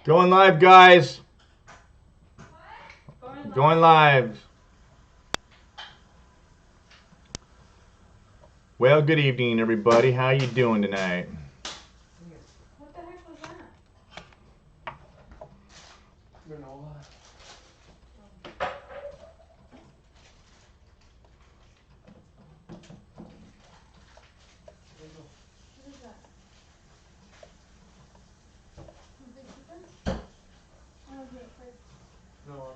Going live, guys. Going live. Well, good evening, everybody. How you doing tonight? What the heck was that? Granola. What is that?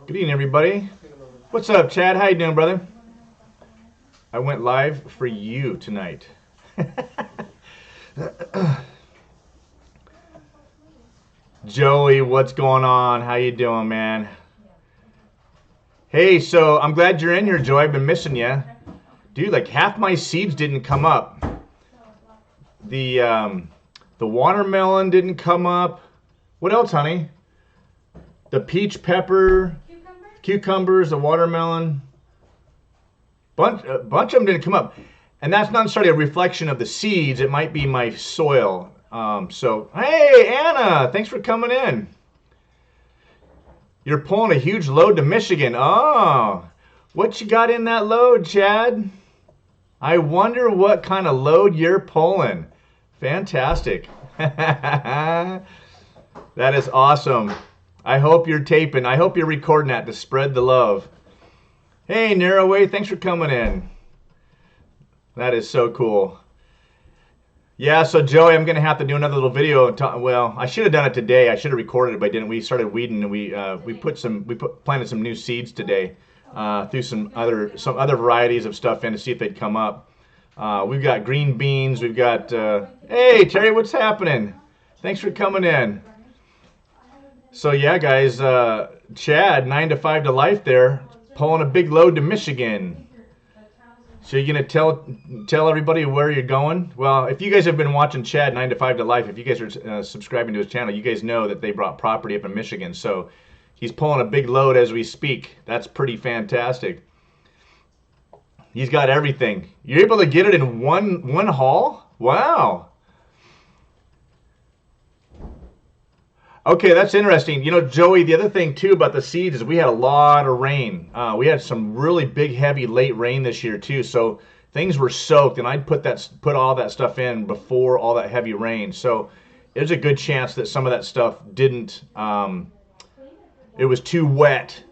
Good evening, everybody. What's up, Chad? How you doing, brother? I went live for you tonight. Joey, what's going on? How you doing, man? Hey, so I'm glad you're in here, Joey. I've been missing you. Dude, like half my seeds didn't come up. The watermelon didn't come up. What else, honey? The peach pepper, cucumbers, the watermelon. Bunch of them didn't come up. And that's not necessarily a reflection of the seeds. It might be my soil. So, hey, Anna, thanks for coming in. You're pulling a huge load to Michigan. Oh, what you got in that load, Chad? I wonder what kind of load you're pulling. Fantastic. That is awesome. I hope you're taping. I hope you're recording that to spread the love. Hey, Narrowway, thanks for coming in. That is so cool. Yeah, so Joey, I'm gonna have to do another little video. Well, I should have done it today. I should have recorded it, but I didn't. We started weeding, and we planted some new seeds today. Threw some other varieties of stuff in to see if they'd come up. We've got green beans. We've got. Hey, Terry, what's happening? Thanks for coming in. So yeah, guys, Chad, 9 to 5 to life there, pulling a big load to Michigan. So you're gonna tell everybody where you're going? Well, if you guys have been watching Chad 9 to 5 to life, if you guys are subscribing to his channel, you guys know that they brought property up in Michigan. So he's pulling a big load as we speak. That's pretty fantastic. He's got everything. You're able to get it in one haul? Wow. Okay, that's interesting. You know, Joey, the other thing too about the seeds is we had a lot of rain. We had some really big, heavy, late rain this year too. So things were soaked, and I'd put all that stuff in before all that heavy rain. So there's a good chance that some of that stuff didn't. It was too wet.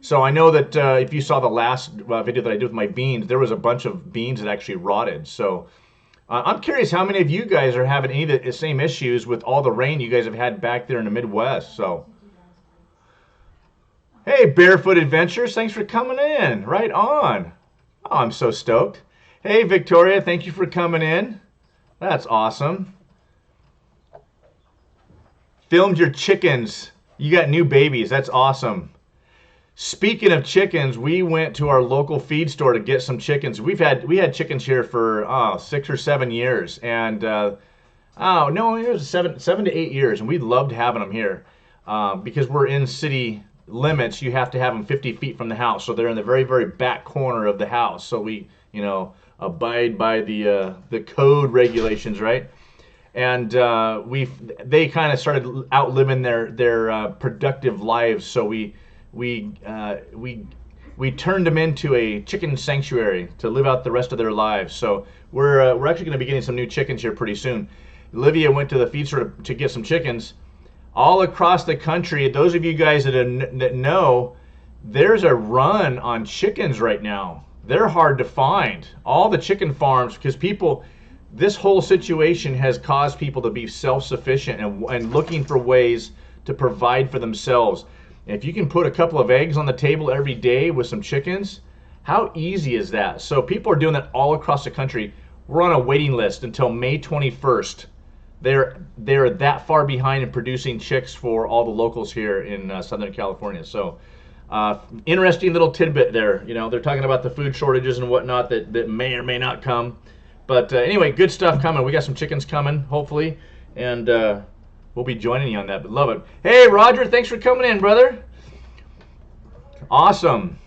So I know that if you saw the last video that I did with my beans, there was a bunch of beans that actually rotted. So. I'm curious how many of you guys are having any of the same issues with all the rain you guys have had back there in the Midwest. So, hey, Barefoot Adventures, thanks for coming in. Right on. Oh, I'm so stoked. Hey, Victoria, thank you for coming in. That's awesome. Filmed your chickens. You got new babies. That's awesome. Speaking of chickens, we went to our local feed store to get some chickens. We had chickens here for 6 or 7 years, and it was 7 to 8 years, and we loved having them here because we're in city limits. You have to have them 50 feet from the house, so they're in the very, very back corner of the house. So we abide by the code regulations, right? And they kind of started outliving their productive lives, so we turned them into a chicken sanctuary to live out the rest of their lives. So we're actually going to be getting some new chickens here pretty soon. Olivia went to the feed store to get some chickens. All across the country, those of you guys that know, there's a run on chickens right now. They're hard to find. All the chicken farms, because this whole situation has caused people to be self-sufficient and looking for ways to provide for themselves. If you can put a couple of eggs on the table every day with some chickens, how easy is that? So people are doing that all across the country. We're on a waiting list until May 21st. They're that far behind in producing chicks for all the locals here in Southern California. So interesting little tidbit there. You know, they're talking about the food shortages and whatnot that may or may not come. But anyway, good stuff coming. We got some chickens coming, hopefully, and we'll be joining you on that, but love it. Hey, Roger, thanks for coming in, brother. Awesome.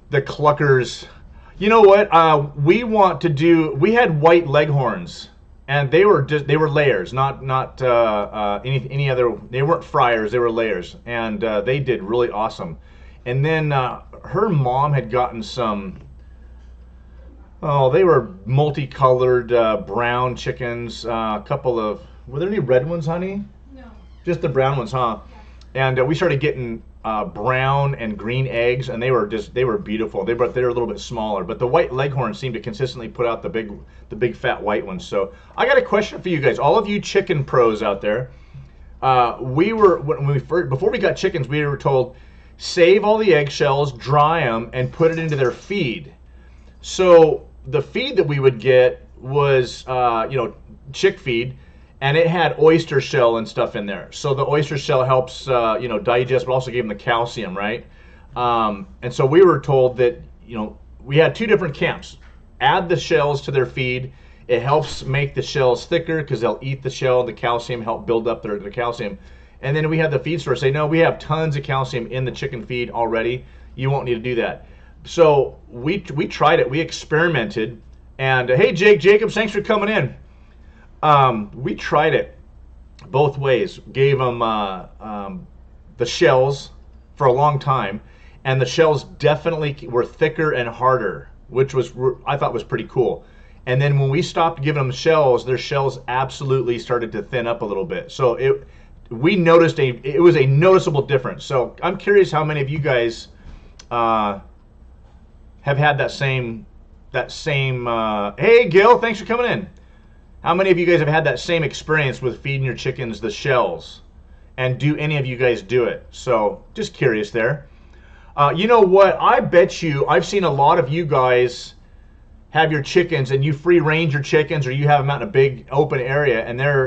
The cluckers. You know what? We had white leghorns and they were layers, not any other. They weren't fryers, they were layers, and they did really awesome. And then her mom had gotten some. Oh, they were multicolored brown chickens. A couple of. Were there any red ones, honey? No. Just the brown ones, huh? And we started getting brown and green eggs, and they were beautiful. They were a little bit smaller, but the white leghorn seemed to consistently put out the big fat white ones. So I got a question for you guys, all of you chicken pros out there. Before we got chickens, we were told save all the eggshells, dry them, and put it into their feed. So the feed that we would get was chick feed. And it had oyster shell and stuff in there. So the oyster shell helps, digest, but also gave them the calcium, right? And so we were told that, we had two different camps. Add the shells to their feed. It helps make the shells thicker because they'll eat the shell. The calcium help build up their calcium. And then we had the feed store say, no, we have tons of calcium in the chicken feed already. You won't need to do that. So we tried it. We experimented. And hey, Jacobs, thanks for coming in. We tried it both ways. Gave them the shells for a long time, and the shells definitely were thicker and harder, which I thought was pretty cool. And then when we stopped giving them shells, their shells absolutely started to thin up a little bit. So we noticed it was a noticeable difference. So I'm curious how many of you guys have had that same. Hey, Gil, thanks for coming in. How many of you guys have had that same experience with feeding your chickens the shells? And do any of you guys do it? So just curious there. You know what? I bet you I've seen a lot of you guys have your chickens and you free range your chickens, or you have them out in a big open area, and they're,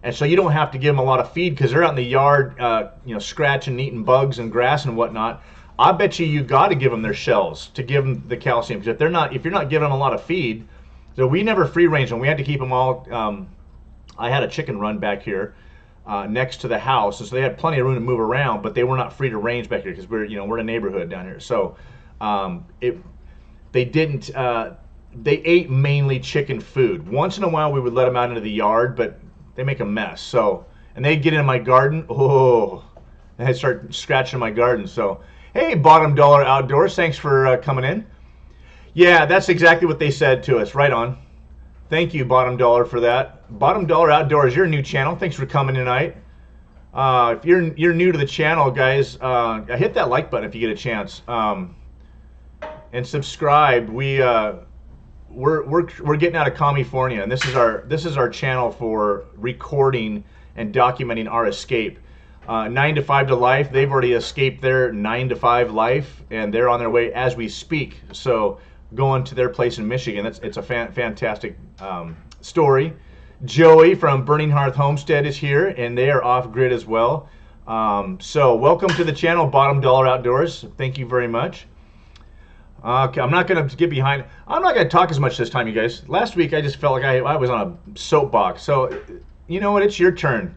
and so you don't have to give them a lot of feed because they're out in the yard, scratching and eating bugs and grass and whatnot. I bet you got to give them their shells to give them the calcium, because if you're not giving them a lot of feed. So we never free range them. We had to keep them all. I had a chicken run back here next to the house, and so they had plenty of room to move around, but they were not free to range back here because we're in a neighborhood down here. So they didn't. They ate mainly chicken food. Once in a while we would let them out into the yard, but they make a mess. So, and they'd get in my garden. Oh, and they'd start scratching my garden. So hey, Bottom Dollar Outdoors, thanks for coming in. Yeah, that's exactly what they said to us. Right on. Thank you, Bottom Dollar, for that. Bottom Dollar Outdoors, your new channel. Thanks for coming tonight. If you're new to the channel, guys, hit that like button if you get a chance, and subscribe. We're getting out of California, and this is our channel for recording and documenting our escape. 9 to 5 to life. They've already escaped their 9 to 5 life, and they're on their way as we speak. So, going to their place in Michigan. It's a fantastic story. Joey from Burning Hearth Homestead is here, and they are off grid as well. So welcome to the channel, Bottom Dollar Outdoors. Thank you very much. Okay, I'm not going to get behind. I'm not going to talk as much this time, you guys. Last week I just felt like I was on a soapbox. So you know what? It's your turn.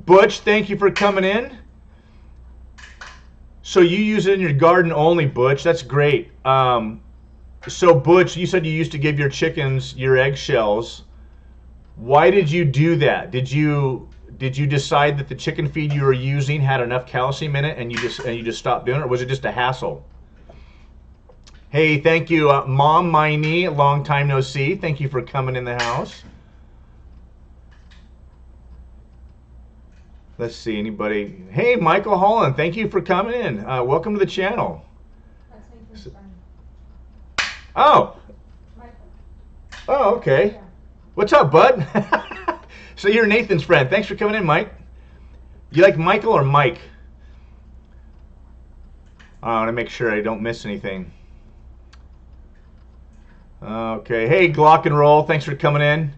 Butch, thank you for coming in. So you use it in your garden only, Butch. That's great. So Butch, you said you used to give your chickens your eggshells. Why did you do that? Did you decide that the chicken feed you were using had enough calcium in it, and you just stopped doing it, or was it just a hassle? Hey, thank you, Mom Miney. Long time no see. Thank you for coming in the house. Let's see, anybody? Hey, Michael Holland. Thank you for coming in. Welcome to the channel. That's Nathan's friend. Oh. Michael. Oh, okay. Yeah. What's up, bud? So you're Nathan's friend. Thanks for coming in, Mike. You like Michael or Mike? I want to make sure I don't miss anything. Okay. Hey, Glock and Roll. Thanks for coming in.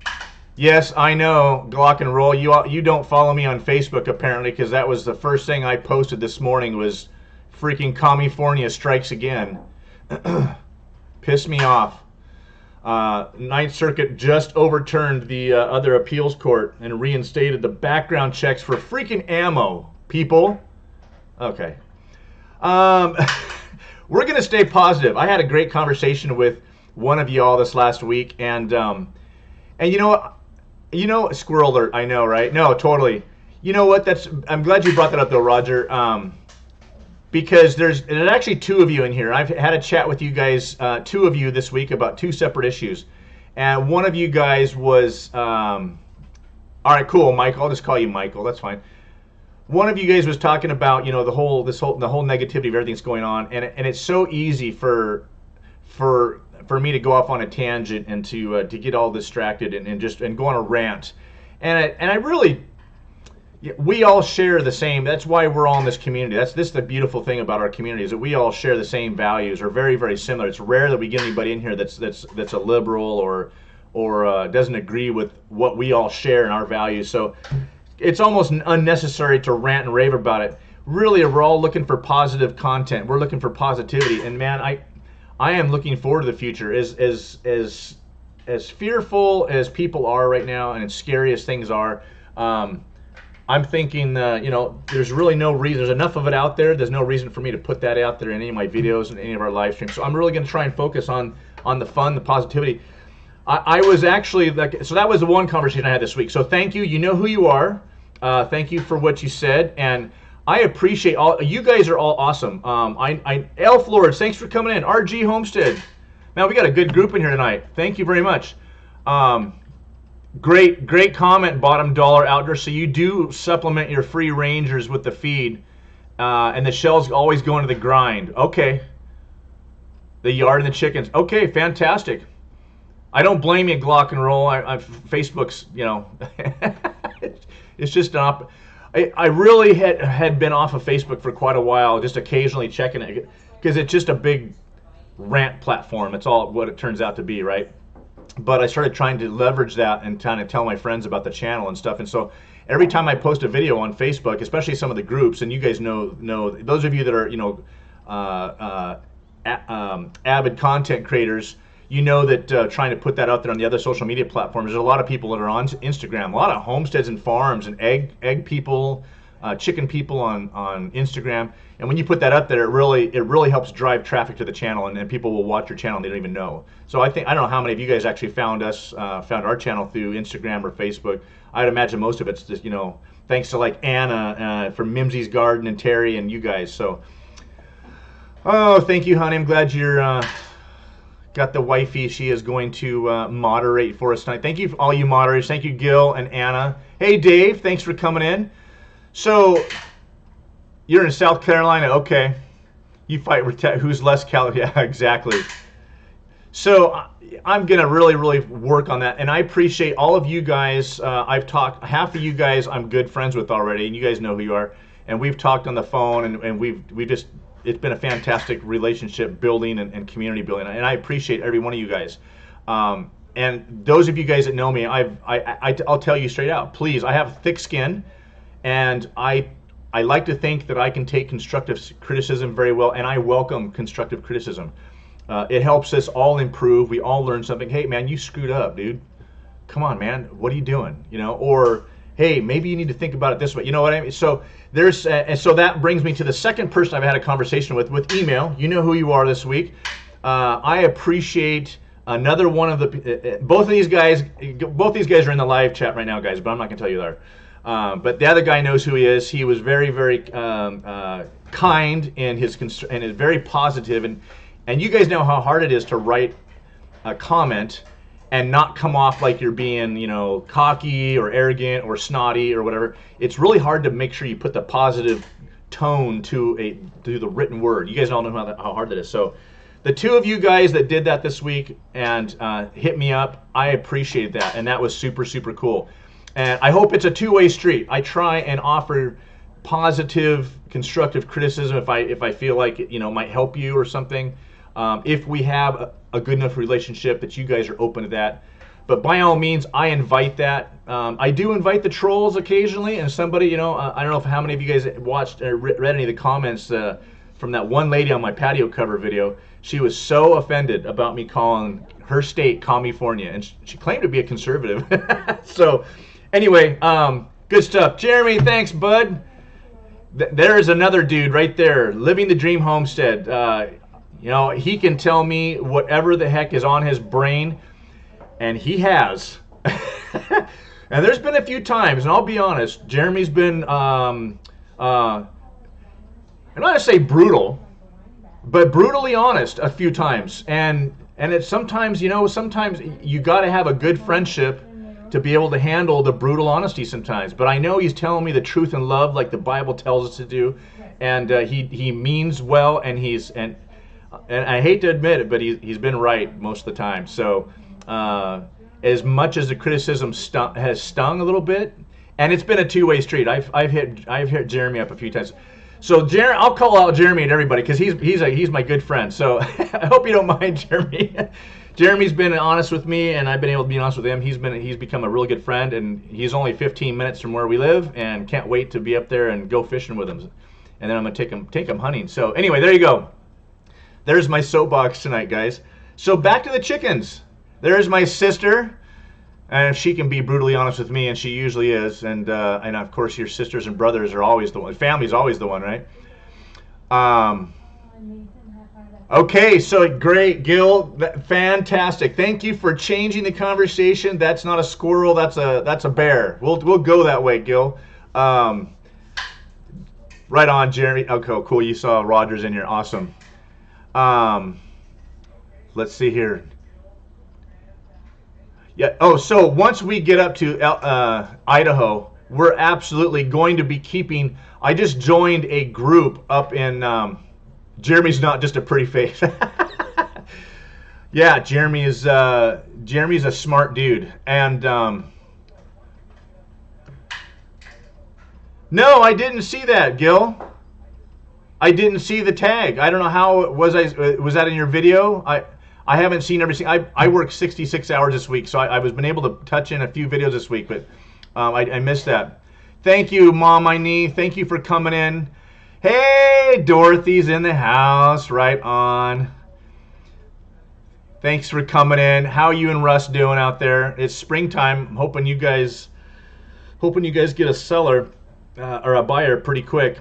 Yes, I know, Glock and Roll. You don't follow me on Facebook apparently, because that was the first thing I posted this morning was freaking California strikes again. Pissed me off. Ninth Circuit just overturned the other appeals court and reinstated the background checks for freaking ammo, people. Okay. We're going to stay positive. I had a great conversation with one of y'all this last week, and you know what? You know, squirrel alert. I know, right? No, totally. You know what? I'm glad you brought that up, though, Roger. Because there's actually two of you in here. I've had a chat with you guys, two of you this week about two separate issues, and one of you guys was, all right, cool, Michael. I'll just call you Michael. That's fine. One of you guys was talking about, you know, the whole negativity of everything that's going on, and it's so easy for me to go off on a tangent and to get all distracted and go on a rant, and I really. We all share the same. That's why we're all in this community. This is the beautiful thing about our community, is that we all share the same values, or very, very similar. It's rare that we get anybody in here that's a liberal or doesn't agree with what we all share in our values. So it's almost unnecessary to rant and rave about it. Really, we're all looking for positive content. We're looking for positivity, and man, I am looking forward to the future. As fearful as people are right now, and as scary as things are. I'm thinking, you know, there's really no reason. There's enough of it out there. There's no reason for me to put that out there in any of my videos and any of our live streams. So I'm really going to try and focus on the fun, the positivity. I was actually so that was the one conversation I had this week. So thank you. You know who you are. Thank you for what you said, and I appreciate all. You guys are all awesome. Elf Lords, thanks for coming in. RG Homestead, man, we got a good group in here tonight. Thank you very much. Great comment, Bottom Dollar Outdoor. So you do supplement your free rangers with the feed, and the shell's always going to the grind. Okay. The yard and the chickens. Okay, fantastic. I don't blame you, Glock and Roll. Facebook's, you know, it's just an I really had been off of Facebook for quite a while, just occasionally checking it, because it's just a big rant platform. It's all what it turns out to be, right? But I started trying to leverage that and trying to tell my friends about the channel and stuff. And so every time I post a video on Facebook, especially some of the groups, and you guys know those of you that are, you know, avid content creators, you know that trying to put that out there on the other social media platforms, there's a lot of people that are on Instagram, a lot of homesteads and farms and egg people, chicken people on Instagram. And when you put that up there, it really helps drive traffic to the channel, and people will watch your channel and they don't even know. So I don't know how many of you guys actually found our channel through Instagram or Facebook. I'd imagine most of it's just, you know, thanks to like Anna from Mimsy's Garden and Terry and you guys. So, oh, thank you, honey. I'm glad you're got the wifey. She is going to moderate for us tonight. Thank you for all you moderators. Thank you, Gil and Anna. Hey, Dave. Thanks for coming in. So you're in South Carolina, okay? You fight who's less Yeah, exactly. So I'm gonna really work on that, and I appreciate all of you guys. I've talked half of you guys. I'm good friends with already, and you guys know who you are. And we've talked on the phone, and we've just it's been a fantastic relationship building and community building, and I appreciate every one of you guys. And those of you guys that know me, I'll tell you straight out. Please, I have thick skin, and I like to think that I can take constructive criticism very well, and I welcome constructive criticism. It helps us all improve. We all learn something. Hey, man, you screwed up, dude. Come on, man. What are you doing? You know, or hey, maybe you need to think about it this way. You know what I mean? So there's, and so that brings me to the second person I've had a conversation with email. You know who you are this week. I appreciate another one of the both these guys are in the live chat right now, guys. But I'm not gonna tell you there. But the other guy knows who he is. He was very kind and is very positive, and you guys know how hard it is to write a comment and not come off like you're being, you know, cocky or arrogant or snotty or whatever. It's really hard to make sure you put the positive tone to the written word. You guys all know how hard that is. So the two of you guys that did that this week and hit me up, I appreciate that, and that was super cool. And I hope it's a two-way street. I try and offer positive, constructive criticism if I feel like it, you know, might help you or something. If we have a good enough relationship that you guys are open to that. But by all means, I invite that. I do invite the trolls occasionally, and somebody, you know, I don't know how many of you guys watched or read any of the comments from that one lady on my patio cover video. She was so offended about me calling her state California, and she claimed to be a conservative. So anyway, good stuff. Jeremy, thanks, bud. There's another dude right there, living the dream homestead. You know, he can tell me whatever the heck is on his brain, and he has. And there's been a few times, and I'll be honest, Jeremy's been, I'm not going to say brutal, but brutally honest a few times. And it's sometimes, sometimes you got to have a good friendship to be able to handle the brutal honesty sometimes. But I know he's telling me the truth and love like the Bible tells us to do. And he means well, and and I hate to admit it, but he's been right most of the time. So as much as the criticism has stung a little bit, and it's been a two-way street. I've hit Jeremy up a few times. So I'll call out Jeremy and everybody because he's my good friend. So I hope you don't mind, Jeremy. Jeremy's been honest with me, and I've been able to be honest with him. He's become a really good friend, and he's only 15 minutes from where we live, and can't wait to be up there and go fishing with him. And then I'm gonna take him hunting. So anyway, there you go. There's my soapbox tonight, guys. So back to the chickens. There's my sister, and she can be brutally honest with me, and she usually is. And of course, your sisters and brothers are always the one. Family's always the one, right? Okay, so great, Gil, fantastic. Thank you for changing the conversation. That's not a squirrel, that's a bear. We'll go that way, Gil. Right on, Jeremy. Okay, cool. You saw Rogers in here. Awesome. Let's see here. Yeah. Oh, so once we get up to Idaho, we're absolutely going to be keeping. I just joined a group up in. Jeremy's not just a pretty face. Yeah, Jeremy's a smart dude, and no, I didn't see that, Gil. I didn't see the tag. I don't know how was that in your video? I haven't seen everything. I work 66 hours this week, so I was been able to touch in a few videos this week, but I missed that. Thank you, Mom, my knee. Thank you for coming in. Hey, Dorothy's in the house. Right on. Thanks for coming in. How you and Russ doing out there? It's springtime. I'm hoping you guys get a seller or a buyer pretty quick.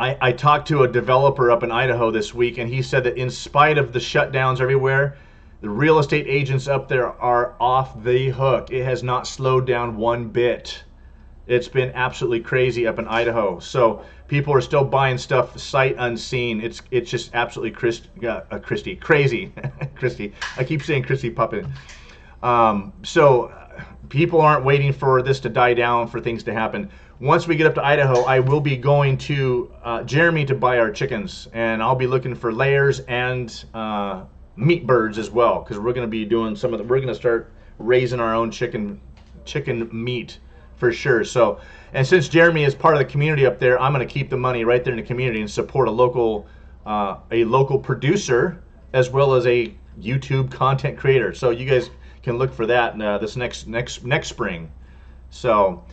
I talked to a developer up in Idaho this week, and he said that in spite of the shutdowns everywhere, the real estate agents up there are off the hook. It has not slowed down one bit. It's been absolutely crazy up in Idaho. So people are still buying stuff sight unseen. It's just absolutely crazy. Christy. I keep saying Christy Puppet. So people aren't waiting for this to die down for things to happen. Once we get up to Idaho, I will be going to Jeremy to buy our chickens, and I'll be looking for layers and meat birds as well, because we're going to be doing we're going to start raising our own chicken meat for sure. So, and since Jeremy is part of the community up there, I'm going to keep the money right there in the community and support a local producer as well as a YouTube content creator. So you guys can look for that this next spring. So.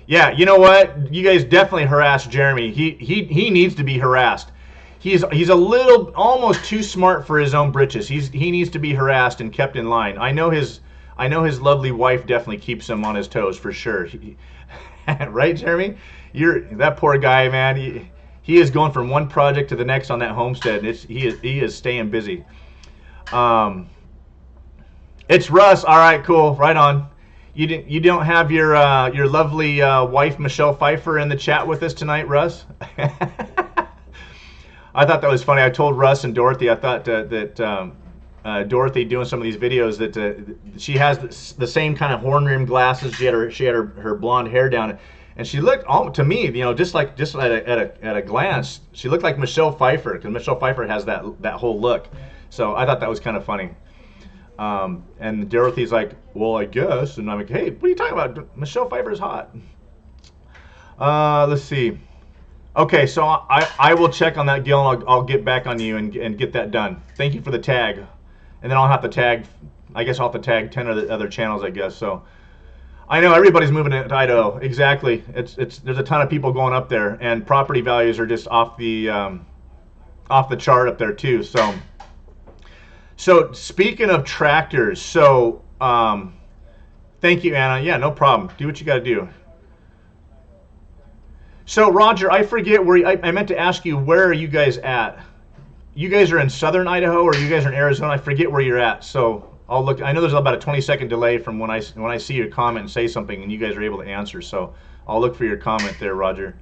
Yeah, you know what? You guys definitely harass Jeremy. He needs to be harassed. He's a little almost too smart for his own britches. He needs to be harassed and kept in line. I know his lovely wife definitely keeps him on his toes for sure. Right, Jeremy? That poor guy, man. He is going from one project to the next on that homestead. He is staying busy. It's Russ. All right, cool. Right on. You don't have your lovely wife Michelle Pfeiffer in the chat with us tonight, Russ? I thought that was funny. I told Russ and Dorothy. I thought that Dorothy doing some of these videos that she has the same kind of horn rimmed glasses. She had her blonde hair down, and she looked to me, just at a glance, she looked like Michelle Pfeiffer, because Michelle Pfeiffer has that whole look. So I thought that was kind of funny. And Dorothy's like, well, I guess. And I'm like, hey, what are you talking about? Michelle Pfeiffer's hot. Let's see. Okay, so I will check on that, Gil, and I'll get back on you and get that done. Thank you for the tag. And then I'll have to tag, I guess I'll have to tag 10 other channels, I guess. So I know everybody's moving to Idaho. Exactly. There's a ton of people going up there, and property values are just off the chart up there too. So speaking of tractors, so thank you, Anna. Yeah, no problem. Do what you got to do. So Roger, I forget where I meant to ask you, where are you guys at? You guys are in southern Idaho, or you guys are in Arizona? I forget where you're at. So I'll look. I know there's about a 20-second delay from when I see your comment and say something, and you guys are able to answer. So I'll look for your comment there, Roger.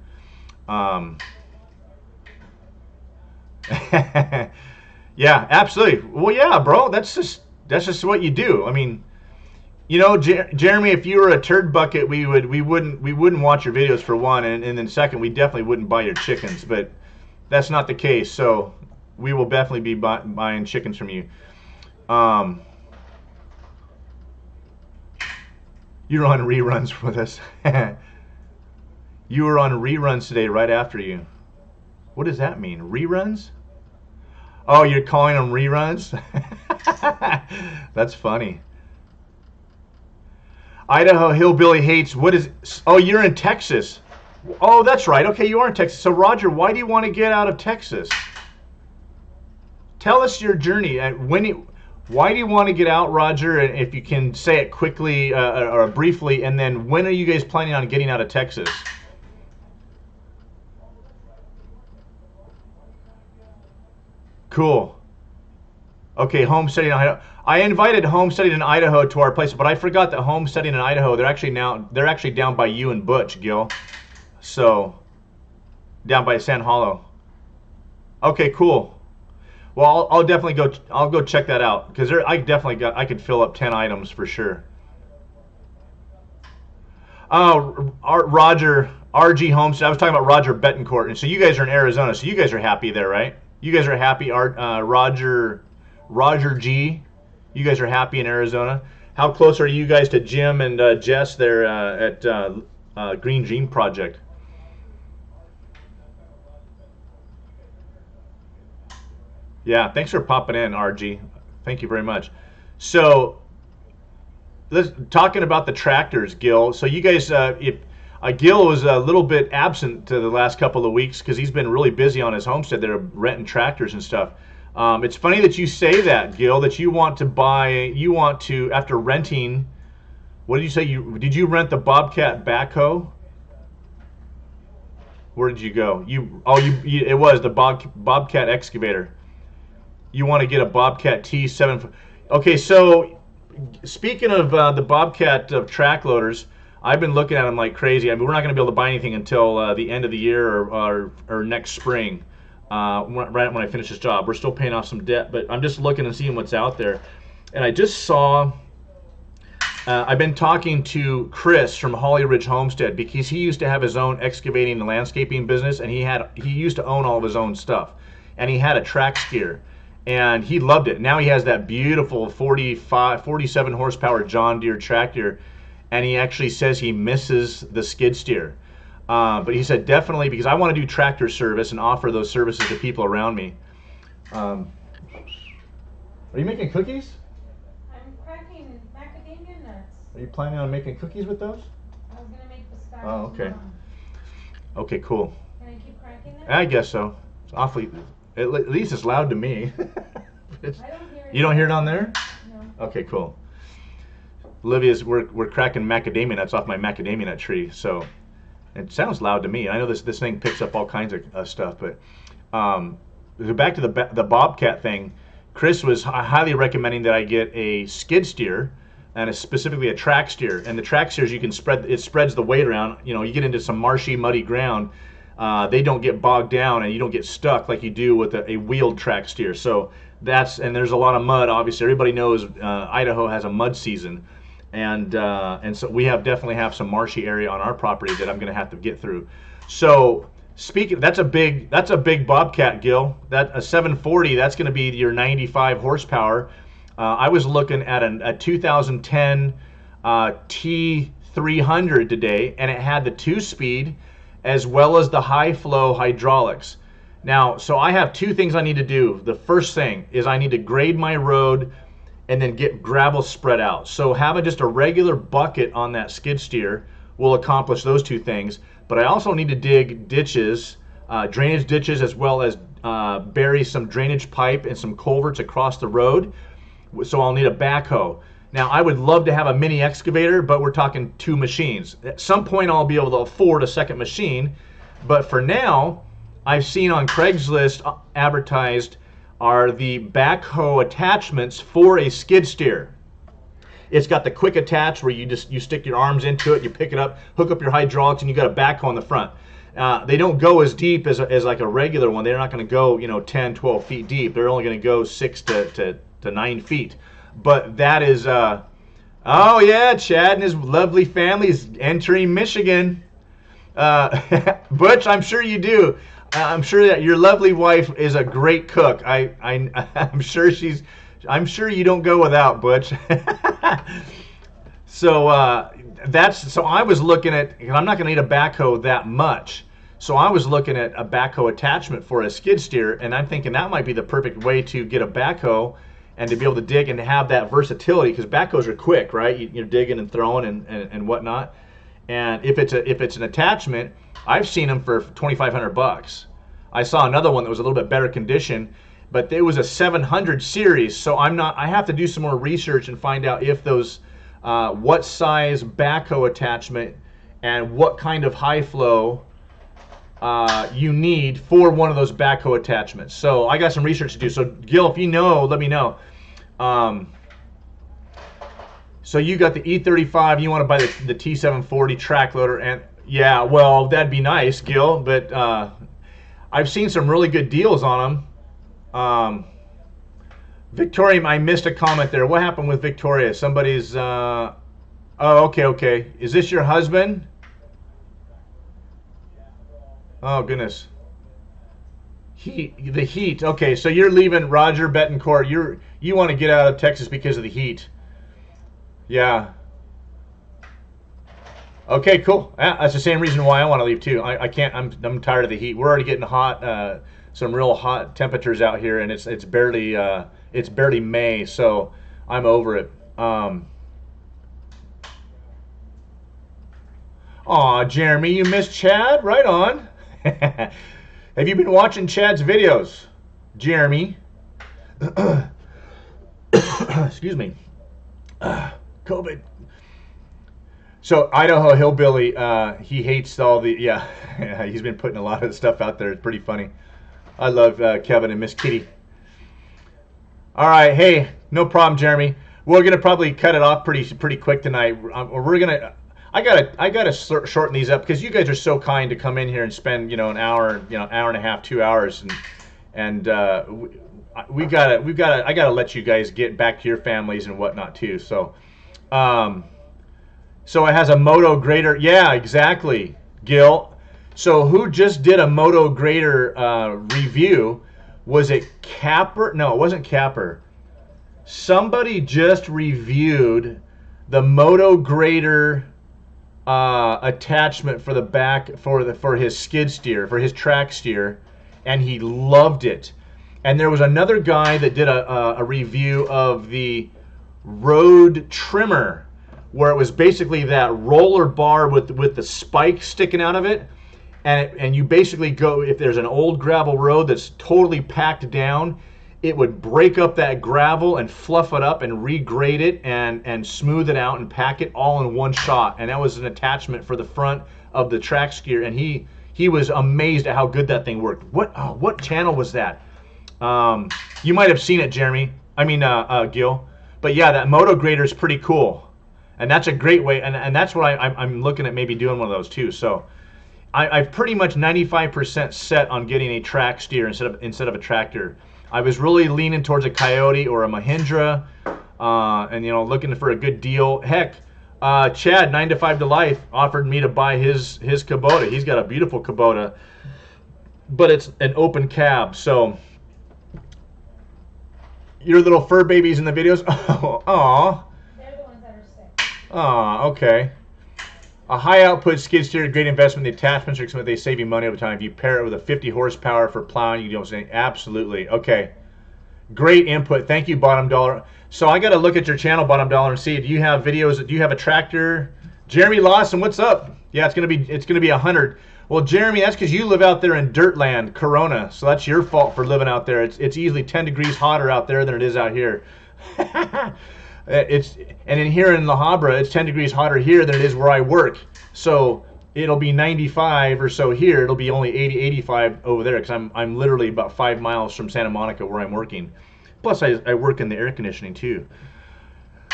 Yeah, absolutely. Well, yeah, bro. That's just what you do. I mean, Jeremy, if you were a turd bucket, we wouldn't watch your videos for one, and then second, we definitely wouldn't buy your chickens. But that's not the case. So we will definitely be buying chickens from you. You're on reruns with us. You were on reruns today, right after you. What does that mean? Reruns? Oh, you're calling them reruns? That's funny. Idaho Hillbilly hates, what is, oh, you're in Texas. Oh, that's right. Okay, you are in Texas. So, Roger, why do you want to get out of Texas? Tell us your journey. Why do you want to get out, Roger? And if you can say it quickly or briefly, and then when are you guys planning on getting out of Texas? Cool. Okay, homesteading in Idaho. I invited homesteading in Idaho to our place, but I forgot that homesteading in Idaho, they're actually down by you and Butch, Gil. So, down by Sand Hollow. Okay, cool. Well, I'll definitely go. I'll go check that out because I could fill up 10 items for sure. Oh, Roger RG Homestead. I was talking about Roger Betancourt, and so you guys are in Arizona, so you guys are happy there, right? You guys are happy, Roger G. You guys are happy in Arizona. How close are you guys to Jim and Jess there at Green Dream Project? Yeah, thanks for popping in, RG. Thank you very much. So, let's talking about the tractors, Gil. So you guys, Gil was a little bit absent to the last couple of weeks because he's been really busy on his homestead. They're renting tractors and stuff. It's funny that you say that, Gil, that you want to, after renting, what did you say? Did you rent the Bobcat backhoe? Where did you go? It was the Bobcat excavator. You want to get a Bobcat T7. Okay, so speaking of the Bobcat track loaders, I've been looking at them like crazy. I mean, we're not going to be able to buy anything until the end of the year or next spring, right when I finish this job. We're still paying off some debt, but I'm just looking and seeing what's out there. And I just saw, I've been talking to Chris from Holly Ridge Homestead because he used to have his own excavating and landscaping business, and he used to own all of his own stuff. And he had a track skier. And he loved it. Now he has that beautiful 47 horsepower John Deere tractor, and he actually says he misses the skid steer. But he said definitely, because I want to do tractor service and offer those services to people around me. Are you making cookies? I'm cracking macadamia nuts. Are you planning on making cookies with those? I was gonna make pistachios. Oh, okay. Okay, cool. Can I keep cracking them? I guess so. It's awfully, at least it's loud to me. I don't hear it. You don't hear it on there? No. Okay, cool. Olivia's, we're cracking macadamia nuts off my macadamia nut tree, so it sounds loud to me. I know this thing picks up all kinds of stuff, but back to the Bobcat thing. Chris was highly recommending that I get a skid steer and specifically a track steer. And the track steers, you can spreads the weight around. You know, you get into some marshy, muddy ground, they don't get bogged down and you don't get stuck like you do with a wheeled track steer. So and there's a lot of mud. Obviously, everybody knows Idaho has a mud season. And so we definitely have some marshy area on our property that I'm going to have to get through. So that's a big Bobcat, Gil. That a 740. That's going to be your 95 horsepower. I was looking at a 2010 T300 today, and it had the 2-speed as well as the high flow hydraulics. Now, so I have two things I need to do. The first thing is I need to grade my road and then get gravel spread out. So having just a regular bucket on that skid steer will accomplish those two things. But I also need to dig ditches, drainage ditches, as well as bury some drainage pipe and some culverts across the road. So I'll need a backhoe. Now, I would love to have a mini excavator, but we're talking 2 machines. At some point, I'll be able to afford a second machine. But for now, I've seen on Craigslist advertised are the backhoe attachments for a skid steer. It's got the quick attach where you stick your arms into it, you pick it up, hook up your hydraulics, and you got a backhoe on the front. They don't go as deep as like a regular one. They're not going to go 10, 12 feet deep. They're only going to go 6 to 9 feet. But that is, oh yeah, Chad and his lovely family is entering Michigan. Butch, I'm sure you do. I'm sure that your lovely wife is a great cook. I'm sure I'm sure you don't go without, Butch. So so I was looking at, because I'm not going to need a backhoe that much. So I was looking at a backhoe attachment for a skid steer, and I'm thinking that might be the perfect way to get a backhoe and to be able to dig and to have that versatility, because backhoes are quick, right? You're digging and throwing and whatnot. And if it's an attachment, I've seen them for $2,500. I saw another one that was a little bit better condition, but it was a 700 series. So I have to do some more research and find out if those what size backhoe attachment and what kind of high flow you need for one of those backhoe attachments. So I got some research to do. So Gil, if you know, let me know. So you got the E35, you want to buy the T740 track loader, and yeah, well, that'd be nice, Gil, but I've seen some really good deals on them. Victoria, I missed a comment there. What happened with Victoria? Somebody's, oh, okay. Is this your husband? Oh, goodness. The heat. Okay, so you're leaving Roger Betancourt. You want to get out of Texas because of the heat. Yeah. Okay, cool. That's the same reason why I want to leave too. I can't. I'm tired of the heat. We're already getting hot. Some real hot temperatures out here, and it's barely May, so I'm over it. Aw, Jeremy, you missed Chad? Right on. Have you been watching Chad's videos, Jeremy? Excuse me. COVID. So Idaho Hillbilly, he hates all the, yeah, he's been putting a lot of stuff out there. It's pretty funny. I love Kevin and Miss Kitty. All right, hey, no problem, Jeremy. We're gonna probably cut it off pretty quick tonight. I gotta shorten these up because you guys are so kind to come in here and spend an hour, hour and a half, 2 hours, and I gotta let you guys get back to your families and whatnot too. So, so it has a moto grader. Yeah, exactly, Gil. So who just did a moto grader review? Was it Capper? No, it wasn't Capper. Somebody just reviewed the moto grader attachment for the back for his skid steer, for his track steer, and he loved it. And there was another guy that did a review of the road trimmer, where it was basically that roller bar with the spike sticking out of it, and you basically go, if there's an old gravel road that's totally packed down, it would break up that gravel and fluff it up and regrade it and smooth it out and pack it all in one shot. And that was an attachment for the front of the track steer, and he was amazed at how good that thing worked. What channel was that? You might have seen it, Jeremy. I mean, Gil. But yeah, that moto grader is pretty cool, and that's a great way. And that's what I'm looking at, maybe doing one of those too. So I've pretty much 95% set on getting a track steer instead of a tractor. I was really leaning towards a Coyote or a Mahindra, and looking for a good deal. Heck, Chad 9 to 5 to Life offered me to buy his Kubota. He's got a beautiful Kubota, but it's an open cab. So your little fur babies in the videos. Oh, aw. They're the ones that are sick. Aw, okay. A high output skid steer, great investment. The attachments are expensive. They save you money over time. If you pair it with a 50 horsepower for plowing, you don't say absolutely. Okay. Great input. Thank you, Bottom Dollar. So I got to look at your channel, Bottom Dollar, and see, do you have videos? Do you have a tractor? Jeremy Lawson, what's up? Yeah, it's gonna be 100. Well, Jeremy, that's because you live out there in Dirtland, Corona. So that's your fault for living out there. It's easily 10 degrees hotter out there than it is out here. And in here in La Habra, it's 10 degrees hotter here than it is where I work. So it'll be 95 or so here. It'll be only 80, 85 over there, because I'm literally about 5 miles from Santa Monica where I'm working. Plus, I work in the air conditioning too.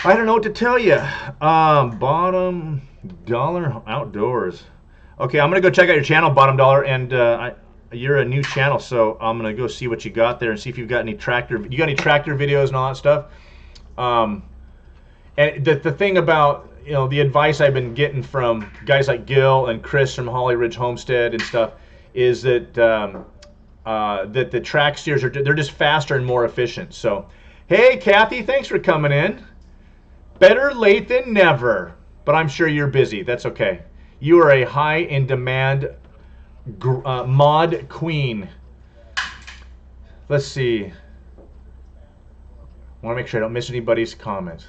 I don't know what to tell you. Bottom Dollar Outdoors. Okay, I'm gonna go check out your channel, Bottom Dollar, and you're a new channel, so I'm gonna go see what you got there and see if you've got any tractor. You got any tractor videos and all that stuff? And the thing about the advice I've been getting from guys like Gil and Chris from Holly Ridge Homestead and stuff is that that the track steers they're just faster and more efficient. So, hey Kathy, thanks for coming in. Better late than never, but I'm sure you're busy. That's okay. You are a high in demand mod queen. Let's see. I want to make sure I don't miss anybody's comments.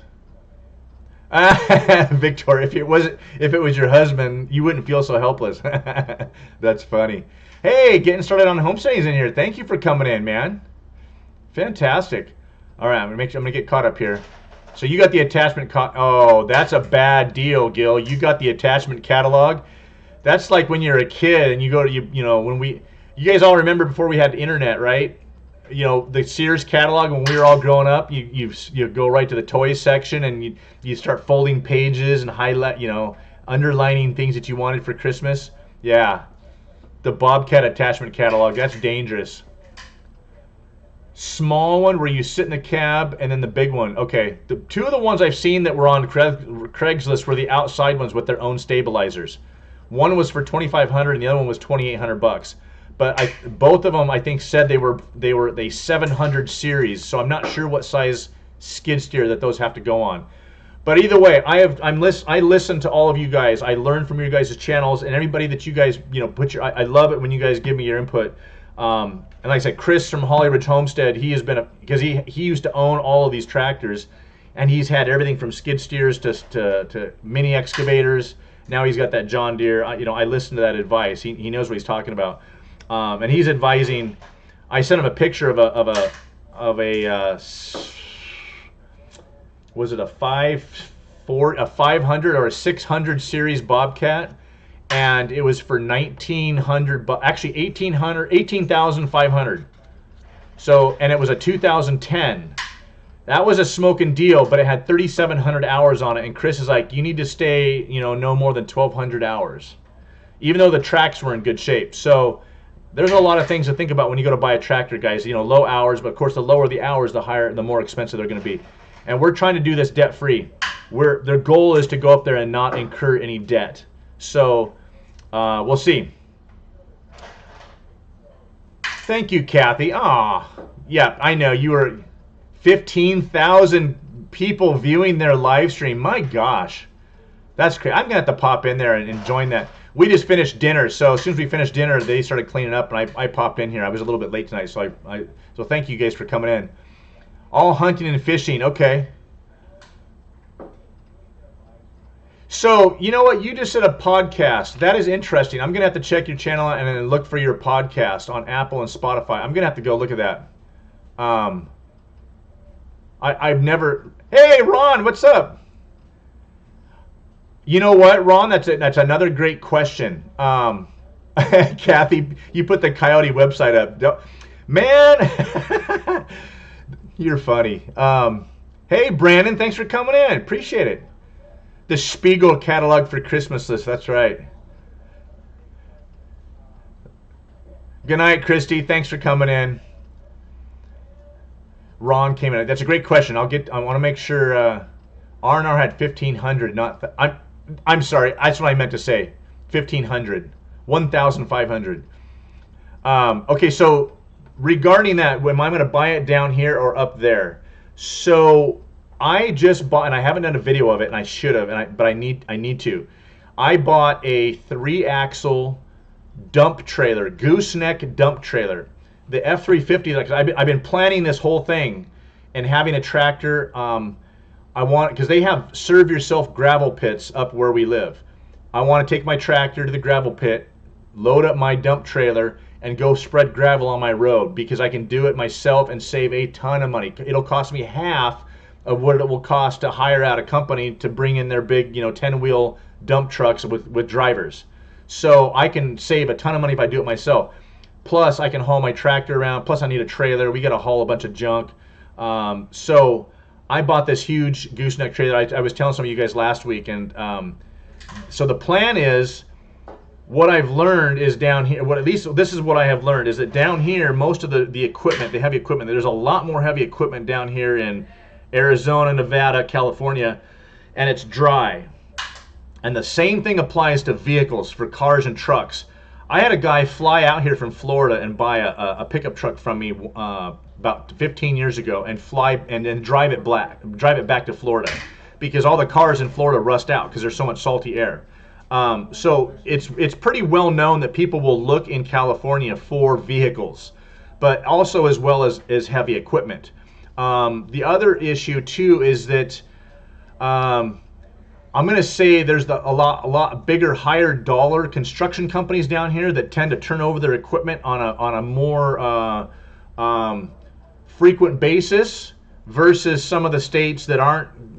Victoria, if it was your husband, you wouldn't feel so helpless. That's funny. Hey, getting started on homesteading in here. Thank you for coming in, man. Fantastic. All right, I'm gonna get caught up here. So you got the attachment. Oh, that's a bad deal, Gil. You got the attachment catalog. That's like when you're a kid and you go to you guys all remember before we had internet, right? The Sears catalog when we were all growing up. You go right to the toys section and you start folding pages and highlight underlining things that you wanted for Christmas. Yeah, the Bobcat attachment catalog. That's dangerous. Small one where you sit in the cab, and then the big one. Okay, the two of the ones I've seen that were on Craigslist were the outside ones with their own stabilizers. One was for $2,500 and the other one was $2,800. But both of them I think said they were the 700 series. So I'm not sure what size skid steer that those have to go on. But either way, I listen to all of you guys. I learn from your guys' channels and everybody that you guys I love it when you guys give me your input. And like I said, Chris from Holly Ridge Homestead, he has been because he used to own all of these tractors, and he's had everything from skid steers to mini excavators. Now he's got that John Deere. I listen to that advice. He knows what he's talking about, and he's advising. I sent him a picture of a was it a 500 or a 600 series Bobcat, and it was for $1,900, actually $18,500. So, and it was a 2010. That was a smoking deal, but it had 3,700 hours on it. And Chris is like, you need to stay, no more than 1,200 hours, even though the tracks were in good shape. So there's a lot of things to think about when you go to buy a tractor, guys. Low hours, but of course, the lower the hours, the more expensive they're going to be. And we're trying to do this debt free. Their goal is to go up there and not incur any debt. So we'll see. Thank you, Kathy. Yeah, I know you were 15,000 people viewing their live stream. My gosh, that's crazy. I'm gonna have to pop in there and join that. We just finished dinner, so as soon as we finished dinner, they started cleaning up, and I popped in here. I was a little bit late tonight, so so thank you guys for coming in. All hunting and fishing, okay. So, you know what? You just said a podcast. That is interesting. I'm going to have to check your channel and then look for your podcast on Apple and Spotify. I'm going to have to go look at that. I've never... Hey, Ron, what's up? You know what, Ron? That's another great question. Kathy, you put the Coyote website up. Man, you're funny. Hey, Brandon, thanks for coming in. Appreciate it. The Spiegel catalog for Christmas list. That's right. Good night, Christy. Thanks for coming in. Ron came in. That's a great question. I want to make sure. R&R had 1,500. Not. I'm sorry. That's what I meant to say. 1,500. 1,500. Okay. So regarding that, am I going to buy it down here or up there? So I just bought, and I haven't done a video of it, and I should have, but I need to. I bought a 3-axle dump trailer, gooseneck dump trailer. The F350, like I've been planning this whole thing, and having a tractor. I want, because they have serve yourself gravel pits up where we live. I want to take my tractor to the gravel pit, load up my dump trailer, and go spread gravel on my road, because I can do it myself and save a ton of money. It'll cost me half of what it will cost to hire out a company to bring in their big, 10-wheel dump trucks with drivers. So I can save a ton of money if I do it myself. Plus, I can haul my tractor around. Plus, I need a trailer. We got to haul a bunch of junk. So I bought this huge gooseneck trailer. I was telling some of you guys last week, and so the plan is, what I've learned is down here, at least this is what I have learned, is that down here, most of the equipment, the heavy equipment, there's a lot more heavy equipment down here in Arizona, Nevada, California, and it's dry. And the same thing applies to vehicles, for cars and trucks. I had a guy fly out here from Florida and buy a pickup truck from me about 15 years ago, and fly and then drive it back to Florida, because all the cars in Florida rust out because there's so much salty air. So it's pretty well known that people will look in California for vehicles, but also as well as heavy equipment. The other issue too is that I'm going to say there's a lot bigger, higher dollar construction companies down here that tend to turn over their equipment on a more frequent basis, versus some of the states that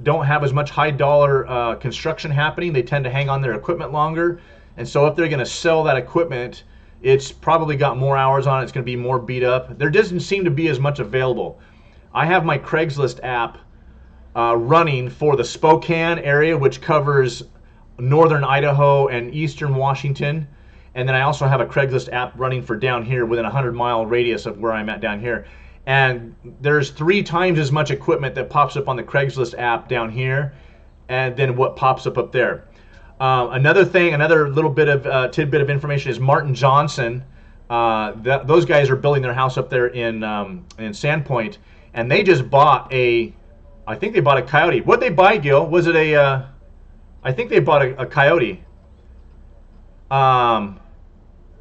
don't have as much high dollar construction happening. They tend to hang on their equipment longer, and so if they're going to sell that equipment, it's probably got more hours on it. It's going to be more beat up. There doesn't seem to be as much available. I have my Craigslist app running for the Spokane area, which covers northern Idaho and eastern Washington. And then I also have a Craigslist app running for down here within a 100-mile radius of where I'm at down here. And there's 3 times as much equipment that pops up on the Craigslist app down here and then what pops up there. Another little bit of tidbit of information is Martin Johnson. Those guys are building their house up there in Sandpoint, and they just bought I think they bought a Coyote. What'd they buy, Gil? Was it I think they bought a Coyote.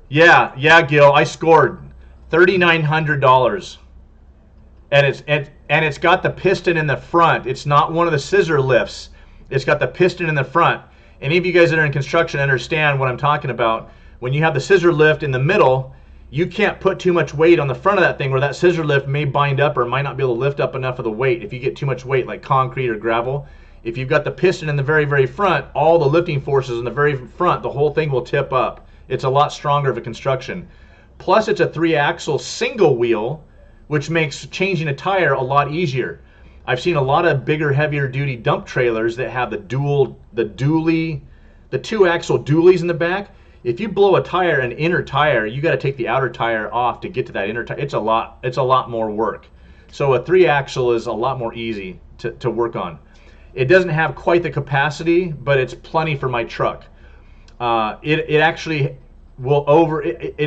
Yeah, Gil, I scored $3,900. And it's got the piston in the front. It's not one of the scissor lifts. It's got the piston in the front. Any of you guys that are in construction understand what I'm talking about. When you have the scissor lift in the middle, you can't put too much weight on the front of that thing, where that scissor lift may bind up or might not be able to lift up enough of the weight if you get too much weight, like concrete or gravel. If you've got the piston in the very, very front, all the lifting forces in the very front, the whole thing will tip up. It's a lot stronger of a construction. Plus, it's a 3-axle single wheel, which makes changing a tire a lot easier. I've seen a lot of bigger, heavier duty dump trailers that have the 2-axle dualies in the back. If you blow a tire, an inner tire, you got to take the outer tire off to get to that inner tire. It's a lot more work. So a 3-axle is a lot more easy to work on. It doesn't have quite the capacity, but it's plenty for my truck. It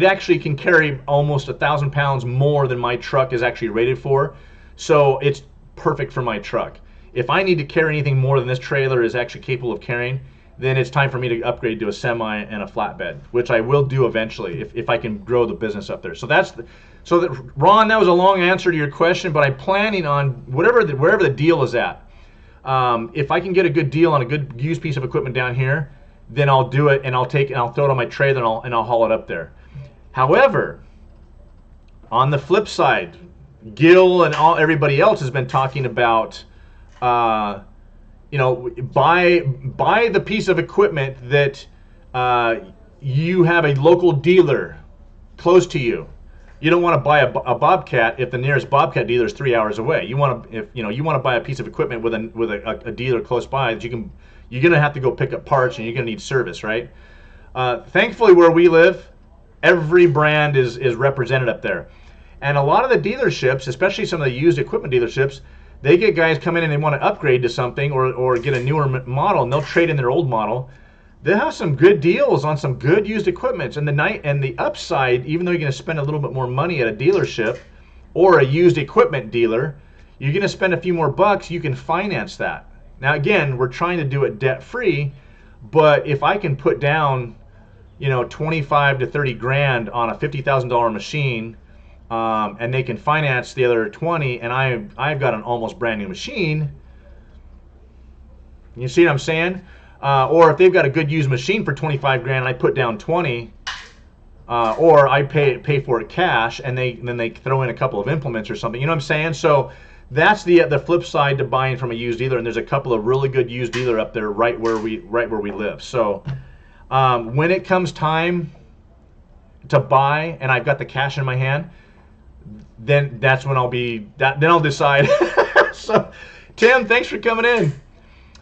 actually can carry almost 1,000 pounds more than my truck is actually rated for. So it's perfect for my truck. If I need to carry anything more than this trailer is actually capable of carrying, then it's time for me to upgrade to a semi and a flatbed, which I will do eventually if I can grow the business up there. So Ron, that was a long answer to your question, but I'm planning on wherever the deal is at. If I can get a good deal on a good used piece of equipment down here, then I'll do it, and I'll throw it on my trailer and I'll haul it up there. However, on the flip side, Gil and everybody else has been talking about buy the piece of equipment that you have a local dealer close to you. You don't want to buy a Bobcat if the nearest Bobcat dealer is 3 hours away. You want to buy a piece of equipment with a dealer close by that you're going to have to go pick up parts, and you're going to need service, right? Thankfully, where we live, every brand is represented up there. And a lot of the dealerships, especially some of the used equipment dealerships, they get guys come in and they want to upgrade to something or get a newer model, and they'll trade in their old model. They'll have some good deals on some good used equipment. And the upside, even though you're going to spend a little bit more money at a dealership or a used equipment dealer, you're going to spend a few more bucks, you can finance that. Now again, we're trying to do it debt free, but if I can put down 25 to 30 grand on a $50,000 machine, and they can finance the other 20, and I've got an almost brand new machine. You see what I'm saying? Or if they've got a good used machine for 25 grand and I put down 20, or I pay for it cash, and then they throw in a couple of implements or something. You know what I'm saying? So that's the flip side to buying from a used dealer, and there's a couple of really good used dealer up there right where we live. So when it comes time to buy and I've got the cash in my hand, then that's when I'll decide. So Tim, thanks for coming in.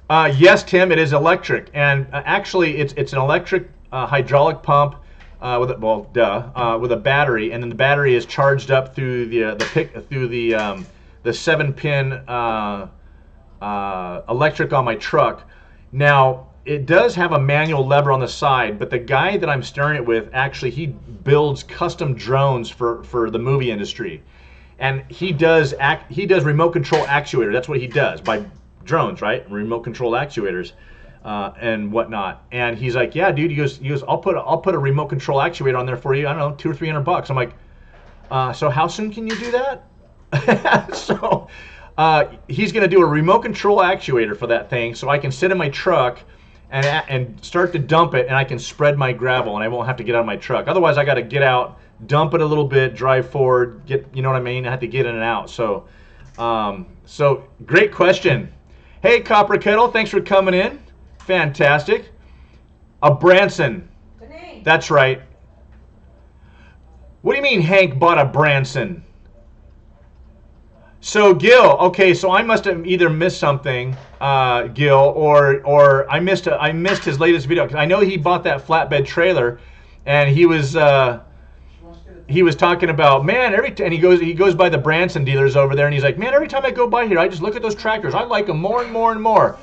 Yes, Tim, it is electric, and actually, it's an electric hydraulic pump with with a battery, and then the battery is charged up through the 7-pin electric on my truck. Now, it does have a manual lever on the side, but the guy that I'm steering it with, actually, he builds custom drones for the movie industry, and he does remote control actuators. That's what he does by drones, right? Remote control actuators and whatnot. And he's like, yeah, dude. He goes, I'll put a remote control actuator on there for you. I don't know, $200 or $300. I'm like, so how soon can you do that? So he's gonna do a remote control actuator for that thing, so I can sit in my truck and start to dump it, and I can spread my gravel, and I won't have to get out of my truck. Otherwise, I got to get out, dump it a little bit, drive forward, you know what I mean? I have to get in and out. So, so great question. Hey, Copper Kettle, thanks for coming in. Fantastic. A Branson. That's right. What do you mean Hank bought a Branson? So Gil, okay, so I must have either missed something, Gil, or I missed his latest video, because I know he bought that flatbed trailer, and he was talking about, man, and he goes by the Branson dealers over there, and he's like, man, every time I go by here, I just look at those tractors. I like them more and more and more.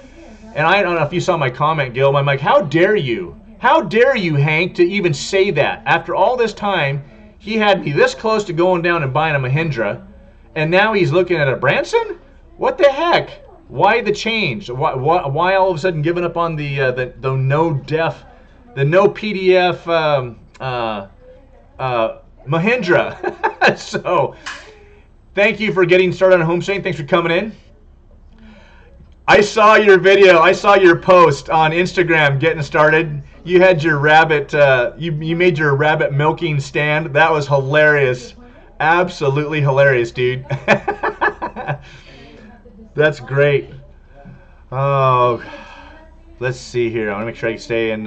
And I don't know if you saw my comment, Gil, but I'm like, how dare you? How dare you, Hank, to even say that? After all this time, he had me this close to going down and buying a Mahindra, and now he's looking at a Branson? What the heck? Why the change? Why all of a sudden giving up on the no PDF Mahindra? So, thank you for getting started on homesteading. Thanks for coming in. I saw your video. I saw your post on Instagram getting started. You had your rabbit. You made your rabbit milking stand. That was hilarious. Absolutely hilarious, dude. That's great. Oh, let's see here. I want to make sure I can stay in.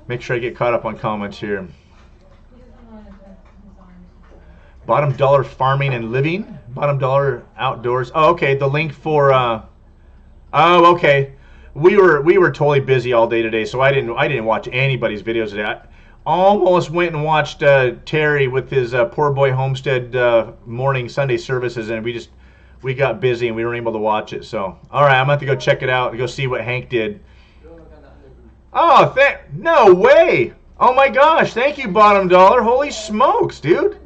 Make sure I get caught up on comments here. Bottom dollar farming and living. Bottom dollar outdoors. Oh, okay. The link for. Oh, okay. We were totally busy all day today, so I didn't watch anybody's videos today. I almost went and watched Terry with his Poor Boy Homestead morning Sunday services, and we got busy and we weren't able to watch it. So, all right, I'm gonna have to go check it out and go see what Hank did. Oh, no way! Oh my gosh, thank you, Bottom Dollar. Holy smokes, dude!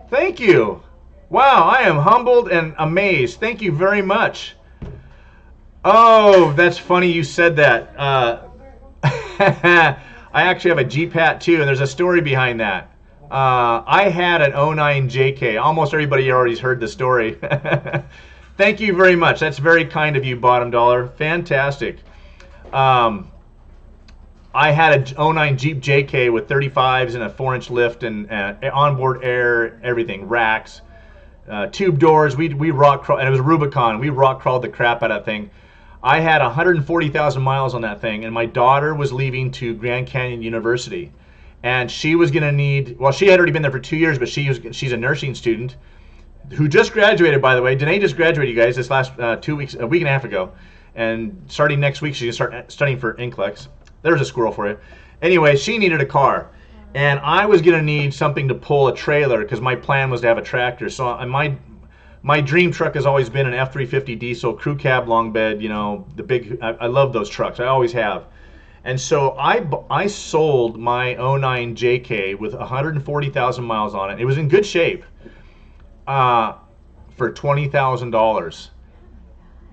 Thank you. Wow, I am humbled and amazed. Thank you very much. Oh, that's funny you said that. I actually have a Jeep hat too, and there's a story behind that. I had an 09 JK. Almost everybody already heard the story. Thank you very much. That's very kind of you, Bottom Dollar. Fantastic. I had a 09 Jeep JK with 35s and a 4-inch lift and onboard air, everything, racks, tube doors. We rock crawled, and it was Rubicon. We rock crawled the crap out of that thing. I had 140,000 miles on that thing, and my daughter was leaving to Grand Canyon University, and she was going to need. Well, she had already been there for 2 years, but she's a nursing student who just graduated, by the way. Danae just graduated, you guys, this last 2 weeks, a week and a half ago, and starting next week she's going to start studying for NCLEX. There's a squirrel for you. Anyway, she needed a car, and I was going to need something to pull a trailer because my plan was to have a tractor. So my dream truck has always been an F-350 diesel crew cab long bed. You know, the big. I love those trucks. I always have. And so I sold my 09 JK with 140,000 miles on it. It was in good shape for $20,000.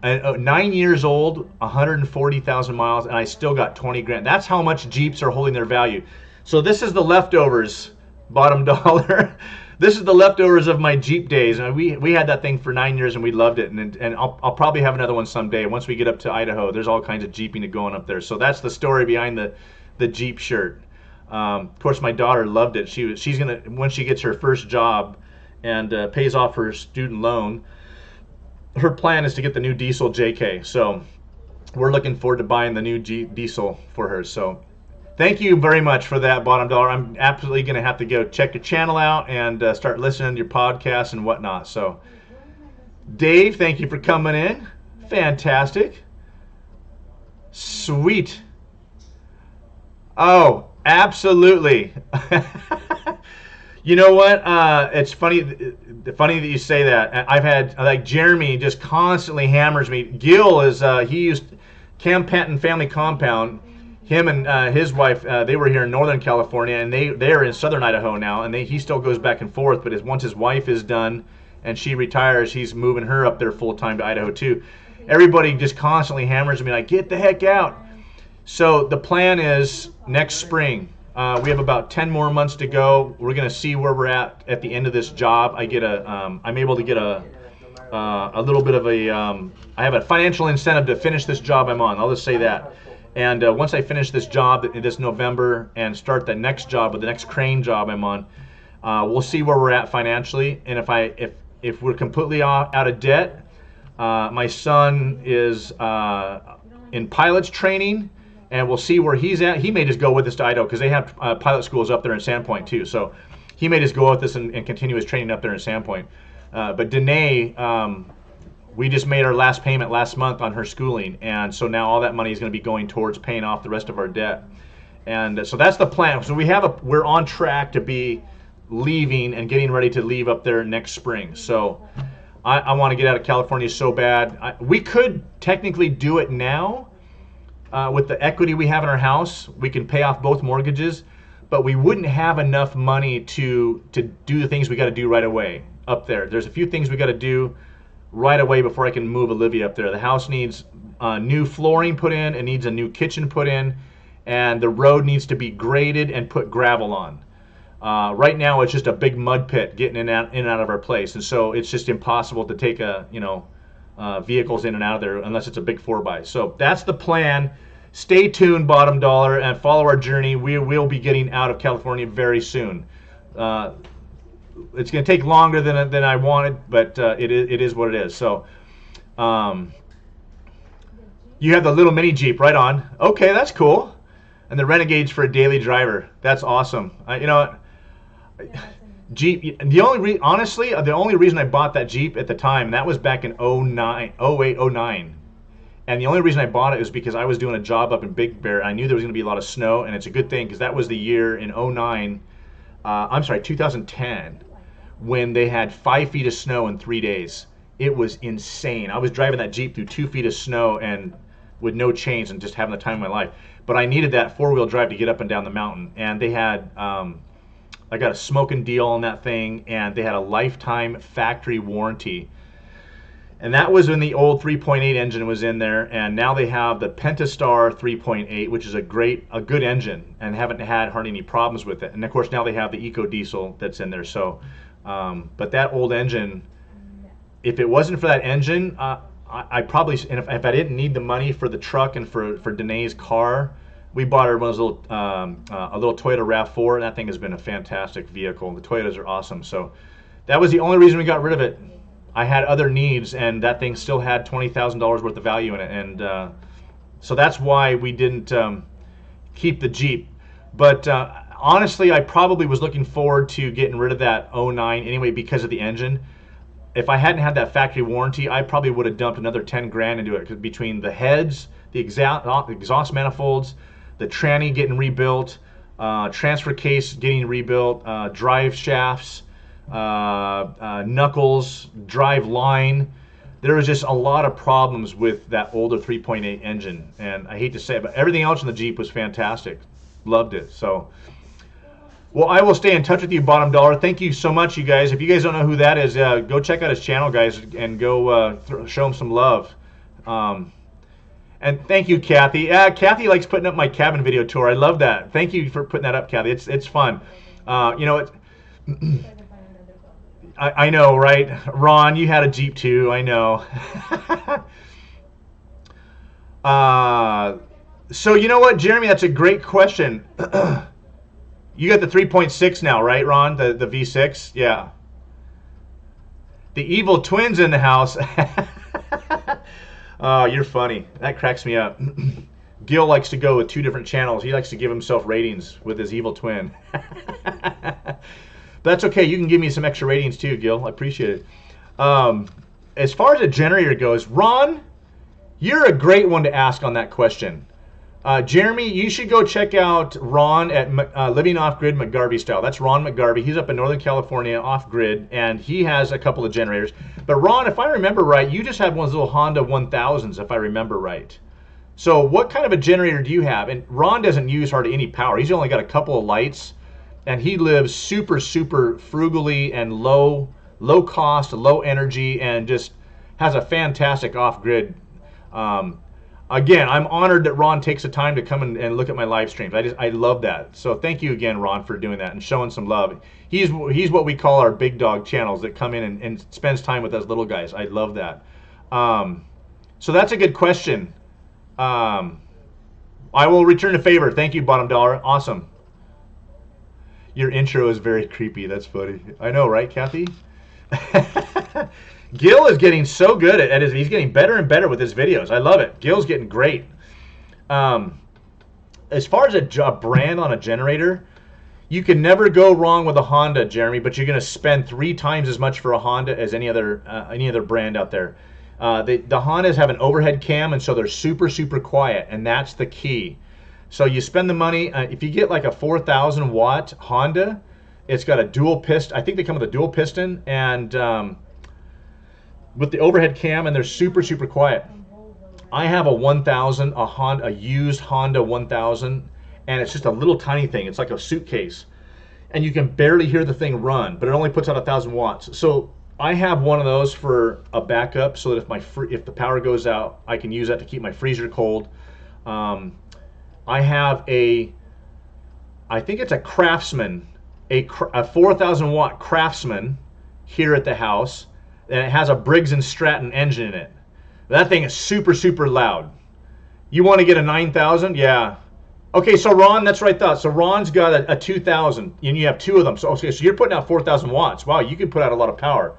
And 9 years old, 140,000 miles, and I still got 20 grand. That's how much Jeeps are holding their value. So this is the leftovers, Bottom Dollar. This is the leftovers of my Jeep days. And we had that thing for 9 years, and we loved it. And I'll probably have another one someday. Once we get up to Idaho, there's all kinds of Jeeping going up there. So that's the story behind the Jeep shirt. Of course, my daughter loved it. She's gonna, when she gets her first job and pays off her student loan, her plan is to get the new diesel JK. So we're looking forward to buying the new diesel for her. So Thank you very much for that, Bottom Dollar. I'm absolutely going to have to go check your channel out and start listening to your podcasts and whatnot. So, Dave, thank you for coming in. Fantastic. Sweet. Oh, absolutely. You know what? It's funny. Funny that you say that. I've had like Jeremy just constantly hammers me. Gil is he used Cam Panton Family Compound. Him and his wife, they were here in Northern California, and they're in Southern Idaho now. And he still goes back and forth. But once his wife is done and she retires, he's moving her up there full time to Idaho too. Everybody just constantly hammers me like, get the heck out. So the plan is next spring. We have about 10 more months to go. We're going to see where we're at the end of this job. I'm able to get a little bit of I have a financial incentive to finish this job I'm on. I'll just say that. And once I finish this job this November and start the next job, or the next crane job I'm on, we'll see where we're at financially. And if we're completely out of debt, my son is in pilot's training. And we'll see where he's at. He may just go with us to Idaho because they have pilot schools up there in Sandpoint too. So he may just go with us and continue his training up there in Sandpoint. But Danae, we just made our last payment last month on her schooling. And so now all that money is going to be going towards paying off the rest of our debt. And so that's the plan. So we're on track to be leaving and getting ready to leave up there next spring. So I want to get out of California so bad. We could technically do it now. With the equity we have in our house, we can pay off both mortgages, but we wouldn't have enough money to do the things we got to do right away up there. There's a few things we got to do right away before I can move Olivia up there. The house needs new flooring put in, it needs a new kitchen put in, and the road needs to be graded and put gravel on. Right now, it's just a big mud pit getting in and out of our place, and so it's just impossible to take vehicles in and out of there unless it's a big 4x. So that's the plan. Stay tuned, Bottom Dollar, and follow our journey. We will be getting out of California very soon. It's going to take longer than I wanted, but it is what it is. So you have the little mini Jeep, right on. Okay, that's cool. And the Renegade's for a daily driver. That's awesome. Jeep. Honestly, the only reason I bought that Jeep at the time, and that was back in 08, 09. And the only reason I bought it was because I was doing a job up in Big Bear. I knew there was going to be a lot of snow, and it's a good thing because that was the year in 2010, when they had 5 feet of snow in 3 days. It was insane. I was driving that Jeep through 2 feet of snow and with no chains and just having the time of my life. But I needed that four-wheel drive to get up and down the mountain, and they had. I got a smoking deal on that thing, and they had a lifetime factory warranty. And that was when the old 3.8 engine was in there, and now they have the Pentastar 3.8, which is a good engine, and haven't had hardly any problems with it. And of course now they have the Eco Diesel that's in there. So, but that old engine, if it wasn't for that engine, I probably, and if I didn't need the money for the truck and for Danae's car. We bought her one of those a little Toyota RAV4, and that thing has been a fantastic vehicle. The Toyotas are awesome. So that was the only reason we got rid of it. I had other needs, and that thing still had $20,000 worth of value in it. And so that's why we didn't keep the Jeep. But honestly, I probably was looking forward to getting rid of that 09 anyway because of the engine. If I hadn't had that factory warranty, I probably would have dumped another 10 grand into it, 'cause between the heads, the exhaust manifolds, the tranny getting rebuilt, transfer case getting rebuilt, drive shafts, knuckles, drive line. There was just a lot of problems with that older 3.8 engine, and I hate to say it, but everything else in the Jeep was fantastic. Loved it. So, well, I will stay in touch with you, Bottom Dollar. Thank you so much, you guys. If you guys don't know who that is, go check out his channel, guys, and go show him some love. And thank you, Kathy. Kathy likes putting up my cabin video tour. I love that. Thank you for putting that up, Kathy. It's fun. I know, right? Ron, you had a Jeep too. I know. So you know what, Jeremy? That's a great question. You got the 3.6 now, right, Ron? The V6? Yeah. The evil twins in the house. Oh, you're funny. That cracks me up. Gil likes to go with 2 different channels. He likes to give himself ratings with his evil twin. That's okay. You can give me some extra ratings too, Gil. I appreciate it. As far as a generator goes, Ron, you're a great one to ask on that question. Jeremy, you should go check out Ron at Living Off Grid McGarvey Style. That's Ron McGarvey. He's up in Northern California, off grid, and he has a couple of generators. But Ron, if I remember right, you just had one of those little Honda 1000s, if I remember right. So what kind of a generator do you have? And Ron doesn't use hardly any power. He's only got a couple of lights, and he lives super, super frugally and low cost, low energy, and just has a fantastic off-grid. Again, I'm honored that Ron takes the time to come and look at my live streams. I love that. So thank you again, Ron, for doing that and showing some love. He's what we call our big dog channels that come in and spends time with us little guys. I love that. So that's a good question. I will return a favor. Thank you, Bottom Dollar. Awesome. Your intro is very creepy. That's funny. I know, right, Kathy? Gil is getting so good at his, he's getting better and better with his videos. I love it. Gil's getting great. As far as a brand on a generator, you can never go wrong with a Honda, Jeremy, but you're going to spend 3 times as much for a Honda as any other brand out there. The Hondas have an overhead cam, and so they're super, super quiet, and that's the key. So you spend the money. If you get like a 4,000 watt Honda, it's got a dual piston. I think they come with a dual piston, and with the overhead cam, and they're super, super quiet. I have a 1000, a used Honda 1000, and it's just a little tiny thing. It's like a suitcase, and you can barely hear the thing run, but it only puts out 1,000 watts. So I have one of those for a backup, so that if the power goes out, I can use that to keep my freezer cold. I have I think it's a Craftsman, a 4,000 watt Craftsman here at the house. And it has a Briggs & Stratton engine in it. That thing is super, super loud. You want to get a 9,000? Yeah. Okay, so Ron, that's what I thought. So Ron's got a 2,000, and you have 2 of them. So okay, so you're putting out 4,000 watts. Wow, you can put out a lot of power.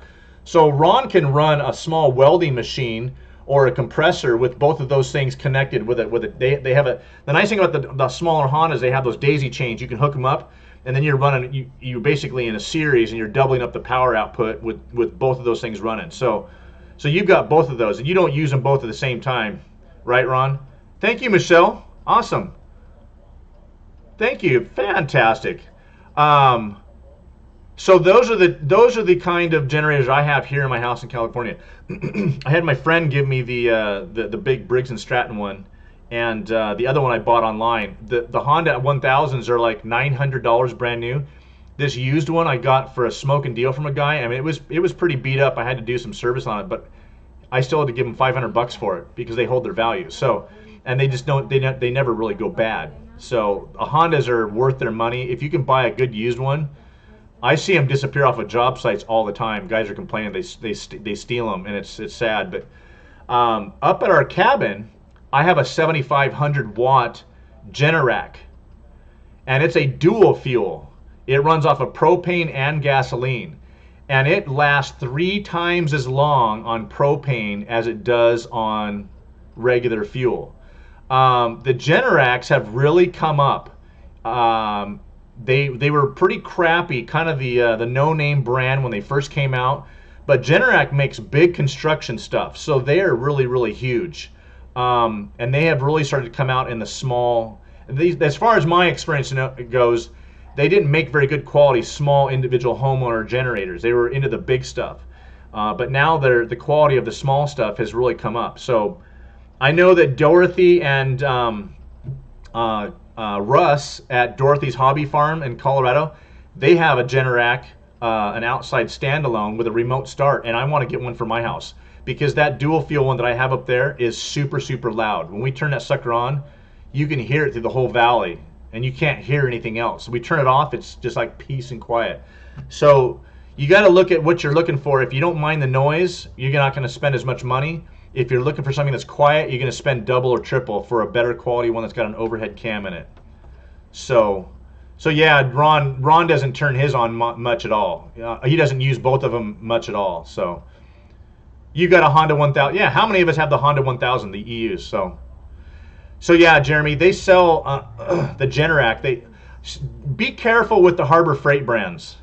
So Ron can run a small welding machine or a compressor with both of those things connected with it. They have the nice thing about the smaller Hondas, they have those daisy chains. You can hook them up, and then you're running, you're basically in a series, and you're doubling up the power output with both of those things running. So you've got both of those, and you don't use them both at the same time, right, Ron? Thank you, Michelle. Awesome. Thank you. Fantastic. So those are the kind of generators I have here in my house in California. I had my friend give me the big Briggs & Stratton one, and the other one I bought online. The Honda 1000s are like $900 brand new. This used one I got for a smoking deal from a guy. I mean, it was pretty beat up. I had to do some service on it, but I still had to give them $500 for it because they hold their value. So, and they just don't, they never really go bad. So Hondas are worth their money. If you can buy a good used one, I see them disappear off of job sites all the time. Guys are complaining they steal them, and it's sad. But up at our cabin, I have a 7,500 watt Generac, and it's a dual fuel. It runs off of propane and gasoline, and it lasts 3 times as long on propane as it does on regular fuel. The Generacs have really come up. They were pretty crappy, kind of the no-name brand when they first came out, but Generac makes big construction stuff, so they are really, really huge. And they have really started to come out in the small. As far as my experience goes, they didn't make very good quality small individual homeowner generators. They were into the big stuff, but now the quality of the small stuff has really come up. So I know that Dorothy and Russ at Dorothy's Hobby Farm in Colorado, they have a Generac, an outside standalone with a remote start, and I want to get one for my house because that dual fuel one that I have up there is super, super loud. When we turn that sucker on, you can hear it through the whole valley, and you can't hear anything else. We turn it off, it's just like peace and quiet. So you got to look at what you're looking for. If you don't mind the noise, you're not going to spend as much money. If you're looking for something that's quiet, you're going to spend double or triple for a better quality one that's got an overhead cam in it. So yeah, Ron doesn't turn his on much at all. He doesn't use both of them much at all. So you got a Honda 1000. Yeah, how many of us have the Honda 1000, the EUs? So So yeah, Jeremy, they sell the Generac. Be careful with the Harbor Freight brands.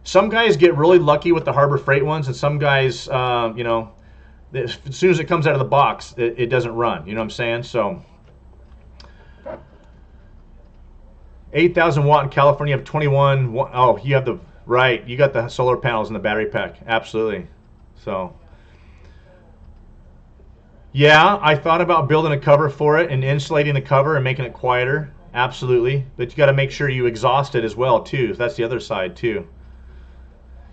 Some guys get really lucky with the Harbor Freight ones, and some guys, as soon as it comes out of the box, it doesn't run. You know what I'm saying? So 8,000 watt in California, you have 21. Oh, you have the right. You got the solar panels and the battery pack. Absolutely. So. Yeah, I thought about building a cover for it and insulating the cover and making it quieter. Absolutely. But you got to make sure you exhaust it as well, too. That's the other side, too.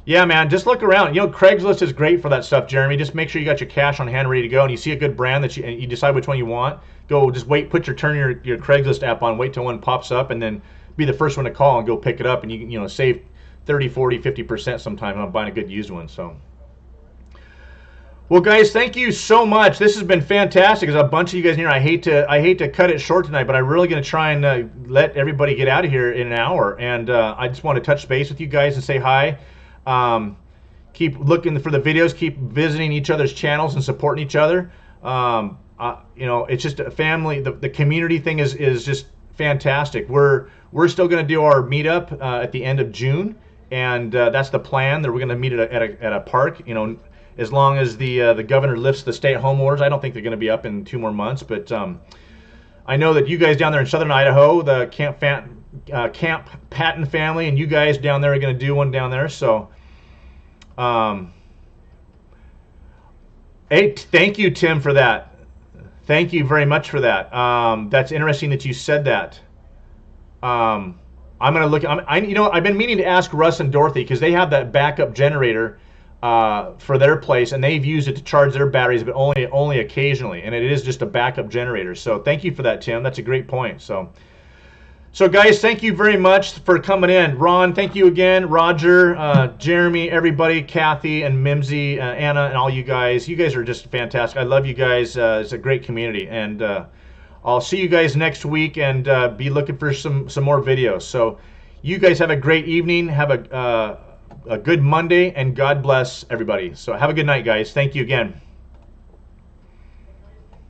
Yeah, man, just look around. You know, Craigslist is great for that stuff, Jeremy. Just make sure you got your cash on hand ready to go, and you see a good brand that you decide which one you want. Go, just wait, turn your Craigslist app on, wait till one pops up, and then be the first one to call and go pick it up, and you know, save 30, 40, 50% sometime on buying a good used one, so. Well, guys, thank you so much. This has been fantastic. There's a bunch of you guys in here. I hate to cut it short tonight, but I'm really going to try and let everybody get out of here in an hour. And I just want to touch base with you guys and say hi. Keep looking for the videos. Keep visiting each other's channels and supporting each other. You know, it's just a family. The community thing is just fantastic. We're still going to do our meetup at the end of June, and that's the plan. That we're going to meet at a park. You know. As long as the governor lifts the stay-at-home orders. I don't think they're going to be up in 2 more months, but I know that you guys down there in southern Idaho, the Camp Patton family, and you guys down there are going to do one down there. So, hey, thank you, Tim, for that. Thank you very much for that. That's interesting that you said that. I'm going to look. You know, I've been meaning to ask Russ and Dorothy because they have that backup generator. For their place, and they've used it to charge their batteries, but only occasionally, and it is just a backup generator. So thank you for that, Tim. That's a great point. So guys, thank you very much for coming in. Ron, thank you again. Roger, Jeremy, everybody, Kathy and Mimsy, Anna, and all you guys. You guys are just fantastic. I love you guys. It's a great community, and I'll see you guys next week, and be looking for some more videos. So you guys have a great evening. Have a good Monday, and God bless everybody. So have a good night, guys. Thank you again.